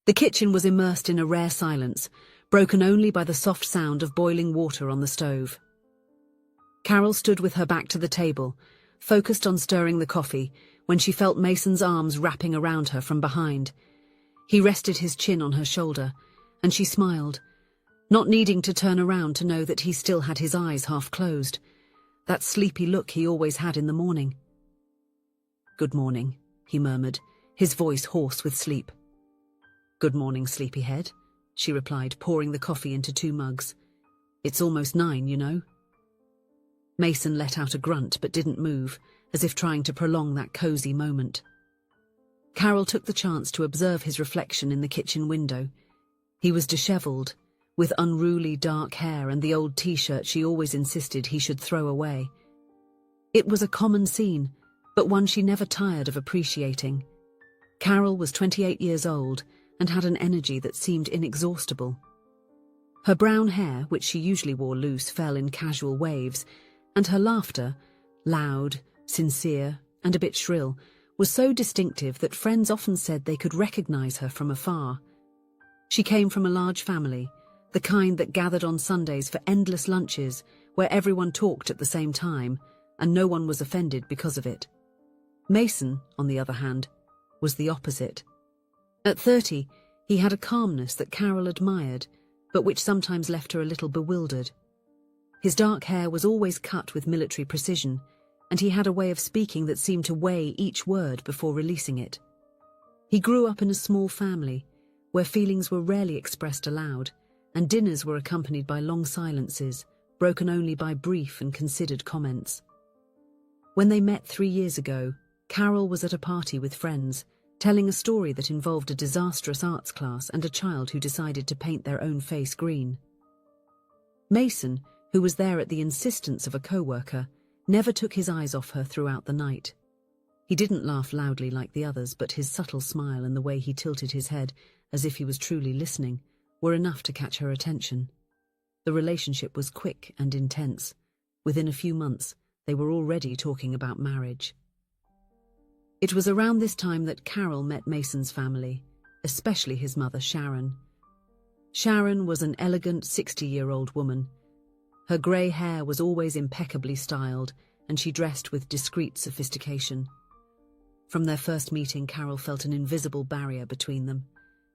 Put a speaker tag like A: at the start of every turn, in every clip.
A: The kitchen was immersed in a rare silence, broken only by the soft sound of boiling water on the stove. Carol stood with her back to the table, focused on stirring the coffee, when she felt Mason's arms wrapping around her from behind. He rested his chin on her shoulder, and she smiled, not needing to turn around to know that he still had his eyes half closed, that sleepy look he always had in the morning. "Good morning," he murmured, his voice hoarse with sleep. "Good morning, sleepyhead," she replied, pouring the coffee into 2 mugs. "It's almost 9, you know." Mason let out a grunt but didn't move, as if trying to prolong that cozy moment. Carol took the chance to observe his reflection in the kitchen window. He was dishevelled, with unruly dark hair and the old t-shirt she always insisted he should throw away. It was a common scene, but one she never tired of appreciating. Carol was 28 years old and had an energy that seemed inexhaustible. Her brown hair, which she usually wore loose, fell in casual waves, and her laughter, loud, sincere, and a bit shrill, was so distinctive that friends often said they could recognize her from afar. She came from a large family, the kind that gathered on Sundays for endless lunches, where everyone talked at the same time, and no one was offended because of it. Mason, on the other hand, was the opposite. At 30, he had a calmness that Carol admired, but which sometimes left her a little bewildered. His dark hair was always cut with military precision, and he had a way of speaking that seemed to weigh each word before releasing it. He grew up in a small family, where feelings were rarely expressed aloud, and dinners were accompanied by long silences, broken only by brief and considered comments. When they met 3 years ago, Carol was at a party with friends, telling a story that involved a disastrous arts class and a child who decided to paint their own face green. Mason, who was there at the insistence of a co-worker, never took his eyes off her throughout the night. He didn't laugh loudly like the others, but his subtle smile and the way he tilted his head, as if he was truly listening, were enough to catch her attention. The relationship was quick and intense. Within a few months, they were already talking about marriage. It was around this time that Carol met Mason's family, especially his mother, Sharon. Sharon was an elegant 60-year-old woman. Her grey hair was always impeccably styled, and she dressed with discreet sophistication. From their first meeting, Carol felt an invisible barrier between them.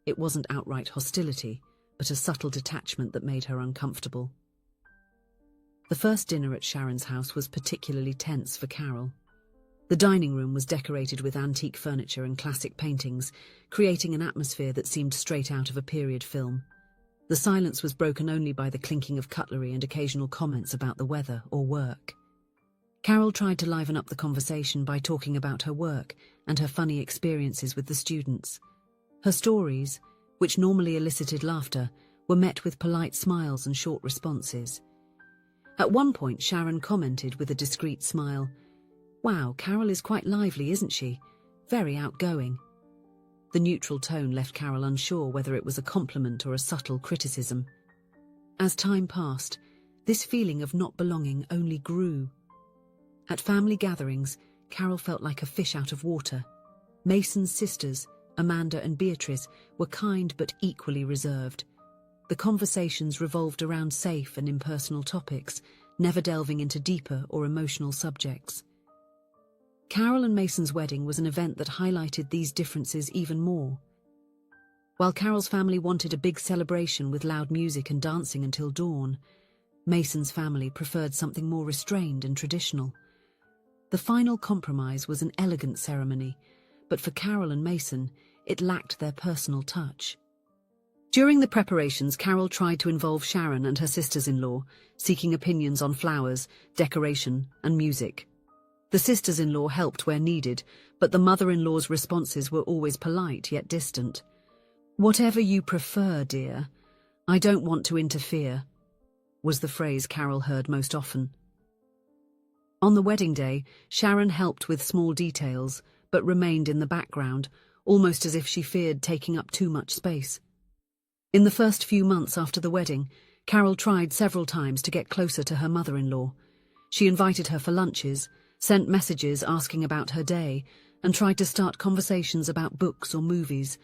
A: It wasn't outright hostility, but a subtle detachment that made her uncomfortable. The first dinner at Sharon's house was particularly tense for Carol. The dining room was decorated with antique furniture and classic paintings, creating an atmosphere that seemed straight out of a period film. The silence was broken only by the clinking of cutlery and occasional comments about the weather or work. Carol tried to liven up the conversation by talking about her work and her funny experiences with the students. Her stories, which normally elicited laughter, were met with polite smiles and short responses. At one point, Sharon commented with a discreet smile, "Wow, Carol is quite lively, isn't she? Very outgoing." The neutral tone left Carol unsure whether it was a compliment or a subtle criticism. As time passed, this feeling of not belonging only grew. At family gatherings, Carol felt like a fish out of water. Mason's sisters, Amanda and Beatrice, were kind but equally reserved. The conversations revolved around safe and impersonal topics, never delving into deeper or emotional subjects. Carol and Mason's wedding was an event that highlighted these differences even more. While Carol's family wanted a big celebration with loud music and dancing until dawn, Mason's family preferred something more restrained and traditional. The final compromise was an elegant ceremony, but for Carol and Mason, it lacked their personal touch. During the preparations, Carol tried to involve Sharon and her sisters-in-law, seeking opinions on flowers, decoration, and music. The sisters-in-law helped where needed, but the mother-in-law's responses were always polite yet distant. "Whatever you prefer, dear. I don't want to interfere," was the phrase Carol heard most often. On the wedding day, Sharon helped with small details, but remained in the background, almost as if she feared taking up too much space. In the first few months after the wedding, Carol tried several times to get closer to her mother-in-law. She invited her for lunches, sent messages asking about her day, and tried to start conversations about books or movies.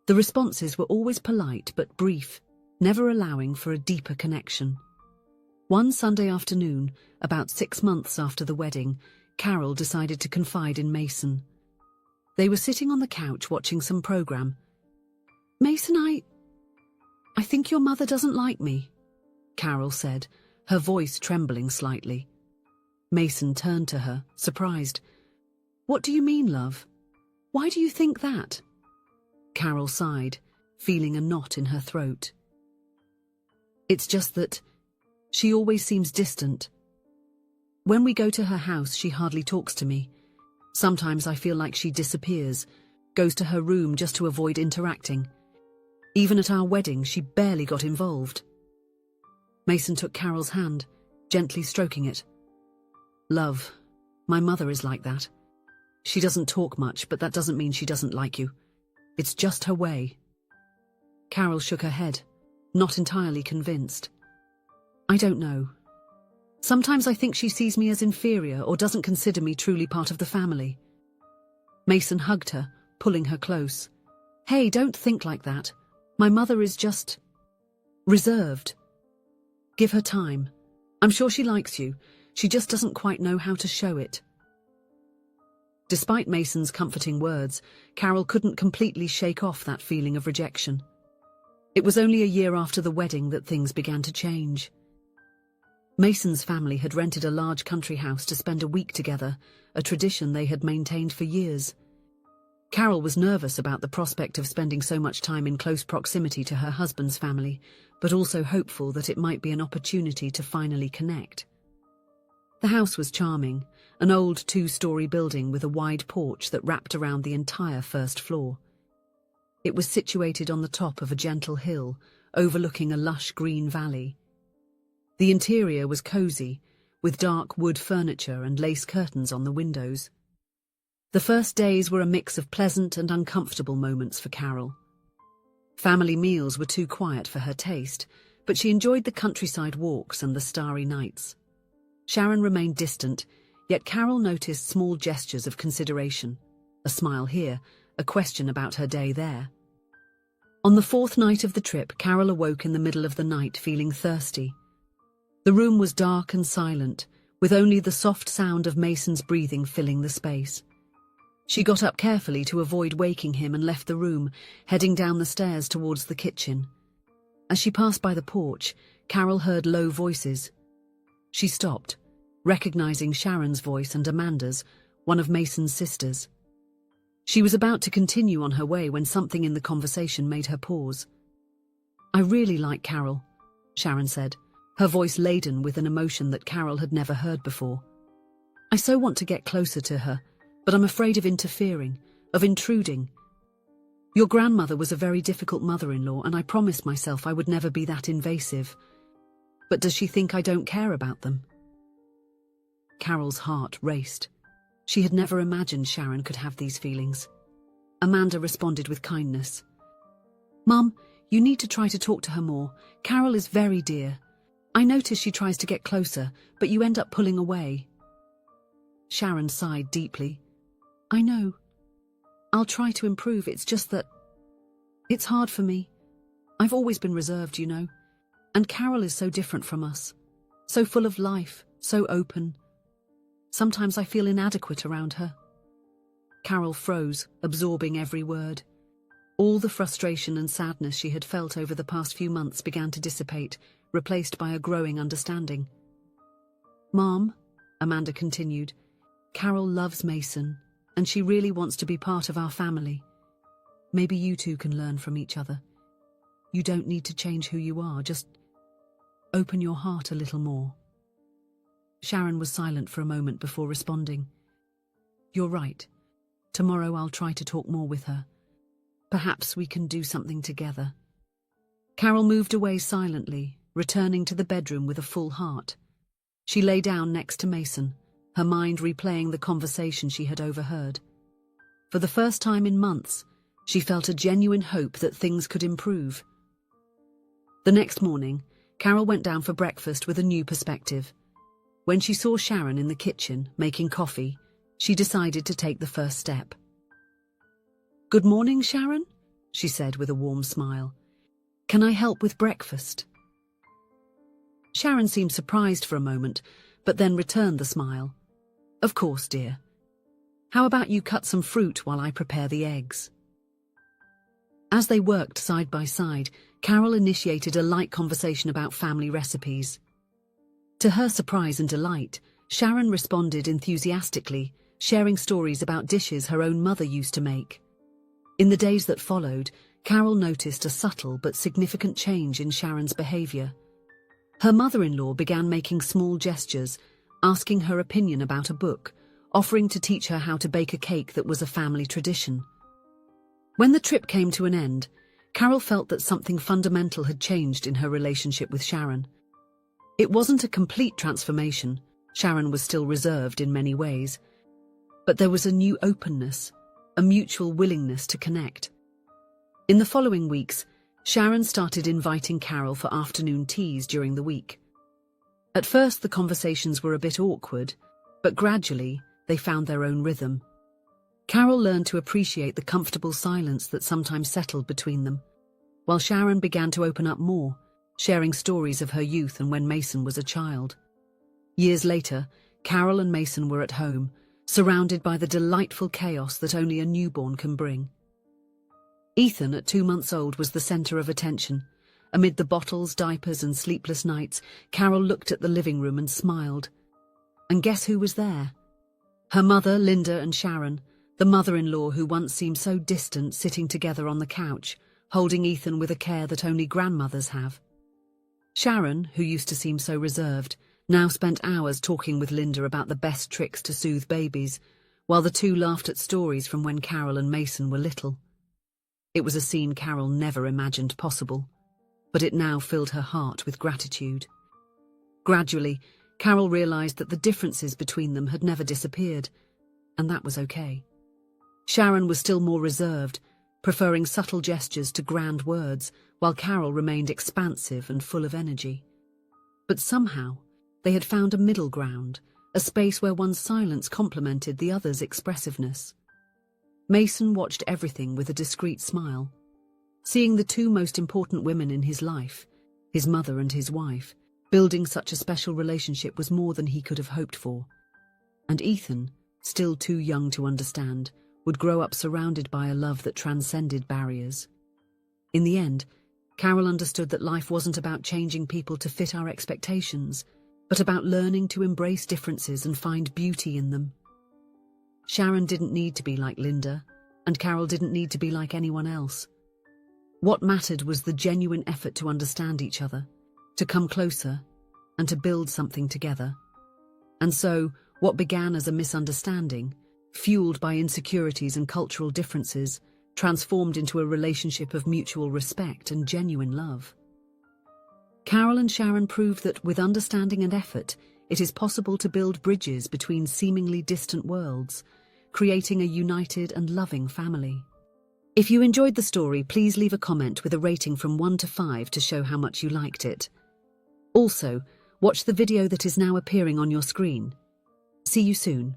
A: The responses were always polite but brief, never allowing for a deeper connection. One Sunday afternoon, about 6 months after the wedding, Carol decided to confide in Mason. They were sitting on the couch watching some program. "Mason, I think your mother doesn't like me," Carol said, her voice trembling slightly. Mason turned to her, surprised. "What do you mean, love? Why do you think that?" Carol sighed, feeling a knot in her throat. "It's just that she always seems distant. When we go to her house, she hardly talks to me. Sometimes I feel like she disappears, goes to her room just to avoid interacting. Even at our wedding, she barely got involved." Mason took Carol's hand, gently stroking it. "Love, my mother is like that. She doesn't talk much, but that doesn't mean she doesn't like you. It's just her way." Carol shook her head, not entirely convinced. "I don't know. Sometimes I think she sees me as inferior or doesn't consider me truly part of the family." Mason hugged her, pulling her close. "Hey, don't think like that. My mother is just reserved. Give her time. I'm sure she likes you. She just doesn't quite know how to show it." Despite Mason's comforting words, Carol couldn't completely shake off that feeling of rejection. It was only a year after the wedding that things began to change. Mason's family had rented a large country house to spend a week together, a tradition they had maintained for years. Carol was nervous about the prospect of spending so much time in close proximity to her husband's family, but also hopeful that it might be an opportunity to finally connect. The house was charming, an old 2-story building with a wide porch that wrapped around the entire first floor. It was situated on the top of a gentle hill, overlooking a lush green valley. The interior was cozy, with dark wood furniture and lace curtains on the windows. The first days were a mix of pleasant and uncomfortable moments for Carol. Family meals were too quiet for her taste, but she enjoyed the countryside walks and the starry nights. Sharon remained distant, yet Carol noticed small gestures of consideration, a smile here, a question about her day there. On the 4th night of the trip, Carol awoke in the middle of the night feeling thirsty. The room was dark and silent, with only the soft sound of Mason's breathing filling the space. She got up carefully to avoid waking him and left the room, heading down the stairs towards the kitchen. As she passed by the porch, Carol heard low voices. She stopped, recognizing Sharon's voice and Amanda's, one of Mason's sisters. She was about to continue on her way when something in the conversation made her pause. "I really like Carol," Sharon said, her voice laden with an emotion that Carol had never heard before. "I so want to get closer to her, but I'm afraid of interfering, of intruding. Your grandmother was a very difficult mother-in-law, and I promised myself I would never be that invasive. But does she think I don't care about them?" Carol's heart raced. She had never imagined Sharon could have these feelings. Amanda responded with kindness. "Mum, you need to try to talk to her more. Carol is very dear. I notice she tries to get closer, but you end up pulling away." Sharon sighed deeply. "I know. I'll try to improve. It's just that it's hard for me. I've always been reserved, you know. And Carol is so different from us. So full of life, so open. Sometimes I feel inadequate around her." Carol froze, absorbing every word. All the frustration and sadness she had felt over the past few months began to dissipate, replaced by a growing understanding. "Mom," Amanda continued, "Carol loves Mason, and she really wants to be part of our family. Maybe you two can learn from each other. You don't need to change who you are, just open your heart a little more." Sharon was silent for a moment before responding. "You're right. Tomorrow I'll try to talk more with her. Perhaps we can do something together." Carol moved away silently, returning to the bedroom with a full heart. She lay down next to Mason, her mind replaying the conversation she had overheard. For the first time in months, she felt a genuine hope that things could improve. The next morning, Carol went down for breakfast with a new perspective. When she saw Sharon in the kitchen, making coffee, she decided to take the first step. "Good morning, Sharon," she said with a warm smile. "Can I help with breakfast?" Sharon seemed surprised for a moment, but then returned the smile. "Of course, dear. How about you cut some fruit while I prepare the eggs?" As they worked side by side, Carol initiated a light conversation about family recipes. To her surprise and delight, Sharon responded enthusiastically, sharing stories about dishes her own mother used to make. In the days that followed, Carol noticed a subtle but significant change in Sharon's behavior. Her mother-in-law began making small gestures, asking her opinion about a book, offering to teach her how to bake a cake that was a family tradition. When the trip came to an end, Carol felt that something fundamental had changed in her relationship with Sharon. It wasn't a complete transformation. Sharon was still reserved in many ways. But there was a new openness, a mutual willingness to connect. In the following weeks, Sharon started inviting Carol for afternoon teas during the week. At first, the conversations were a bit awkward, but gradually, they found their own rhythm. Carol learned to appreciate the comfortable silence that sometimes settled between them, while Sharon began to open up more, sharing stories of her youth and when Mason was a child. Years later, Carol and Mason were at home, surrounded by the delightful chaos that only a newborn can bring. Ethan, at 2 months old, was the center of attention. Amid the bottles, diapers, and sleepless nights, Carol looked at the living room and smiled. And guess who was there? Her mother, Linda, and Sharon, the mother-in-law who once seemed so distant, sitting together on the couch, holding Ethan with a care that only grandmothers have. Sharon, who used to seem so reserved, now spent hours talking with Linda about the best tricks to soothe babies, while the two laughed at stories from when Carol and Mason were little. It was a scene Carol never imagined possible, but it now filled her heart with gratitude. Gradually, Carol realized that the differences between them had never disappeared, and that was okay. Sharon was still more reserved, preferring subtle gestures to grand words, while Carol remained expansive and full of energy. But somehow, they had found a middle ground, a space where one's silence complemented the other's expressiveness. Mason watched everything with a discreet smile. Seeing the two most important women in his life, his mother and his wife, building such a special relationship was more than he could have hoped for. And Ethan, still too young to understand, would grow up surrounded by a love that transcended barriers. In the end, Carol understood that life wasn't about changing people to fit our expectations, but about learning to embrace differences and find beauty in them. Sharon didn't need to be like Linda, and Carol didn't need to be like anyone else. What mattered was the genuine effort to understand each other, to come closer, and to build something together. And so, what began as a misunderstanding, fueled by insecurities and cultural differences, transformed into a relationship of mutual respect and genuine love. Carol and Sharon proved that with understanding and effort, it is possible to build bridges between seemingly distant worlds, creating a united and loving family. If you enjoyed the story, please leave a comment with a rating from 1 to 5 to show how much you liked it. Also, watch the video that is now appearing on your screen. See you soon.